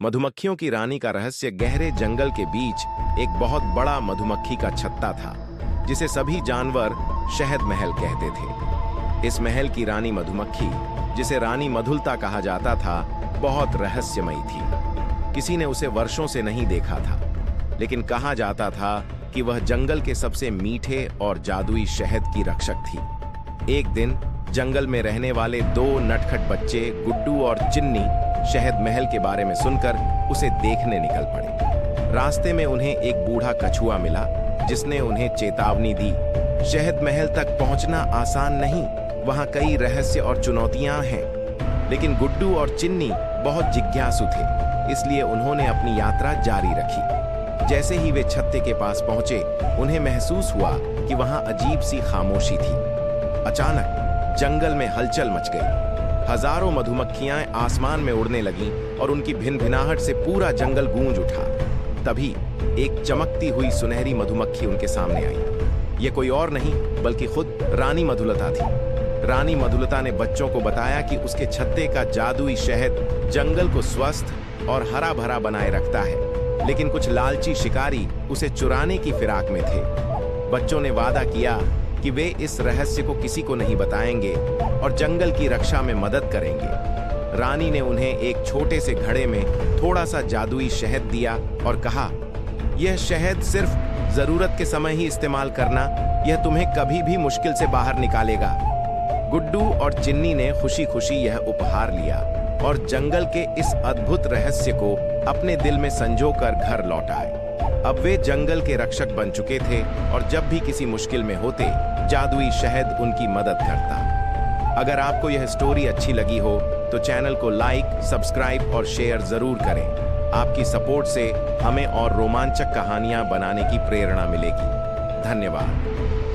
मधुमक्खियों की रानी का रहस्य गहरे जंगल के बीच एक बहुत बड़ा मधुमक्खी का छत्ता था, जिसे सभी जानवर शहद महल कहते थे। इस महल की रानी मधुमक्खी, जिसे रानी मधुलता कहा जाता था, बहुत रहस्यमयी थी। किसी ने उसे वर्षों से नहीं देखा था, लेकिन कहा जाता था कि वह जंगल के सबसे मीठे और जादुई शहद की रक्षक थी। एक दिन जंगल में रहने वाले दो नटखट बच्चे गुड्डू और चिन्नी शहद महल के बारे में सुनकर उसे देखने निकल पड़े। रास्ते में उन्हें एक बूढ़ा कछुआ मिला, जिसने उन्हें चेतावनी दी, शहद महल तक पहुंचना आसान नहीं, वहां कई रहस्य और चुनौतियां हैं। लेकिन गुड्डू और चिन्नी बहुत जिज्ञासु थे, इसलिए उन्होंने अपनी यात्रा जारी रखी। जैसे ही वे छत्ते के पास पहुंचे, उन्हें महसूस हुआ कि वहां अजीब सी खामोशी थी। अचानक जंगल में हलचल मच गई। हजारों मधुमक्खियां आसमान में उड़ने लगीं और उनकी भिनभिनाहट से पूरा जंगल गूंज उठा। तभी एक चमकती हुई सुनहरी मधुमक्खी उनके सामने आई। ये कोई और नहीं बल्कि खुद रानी मधुलता थी। रानी मधुलता ने बच्चों को बताया कि उसके छत्ते का जादुई शहद जंगल को स्वस्थ और हरा भरा बनाए रखता है, लेकिन कुछ लालची शिकारी उसे चुराने की फिराक में थे। बच्चों ने वादा किया कि वे इस रहस्य को किसी को नहीं बताएंगे और जंगल की रक्षा में मदद करेंगे। रानी ने उन्हें एक छोटे से घड़े में थोड़ा सा जादुई शहद दिया और कहा, यह शहद सिर्फ जरूरत के समय ही इस्तेमाल करना, यह तुम्हें कभी भी मुश्किल से बाहर निकालेगा। गुड्डू और चिन्नी ने खुशी खुशी यह उपहार लिया और जंगल के इस अद्भुत रहस्य को अपने दिल में संजोकर घर लौट आए। अब वे जंगल के रक्षक बन चुके थे और जब भी किसी मुश्किल में होते, जादुई शहद उनकी मदद करता। अगर आपको यह स्टोरी अच्छी लगी हो तो चैनल को लाइक, सब्सक्राइब और शेयर जरूर करें। आपकी सपोर्ट से हमें और रोमांचक कहानियां बनाने की प्रेरणा मिलेगी। धन्यवाद।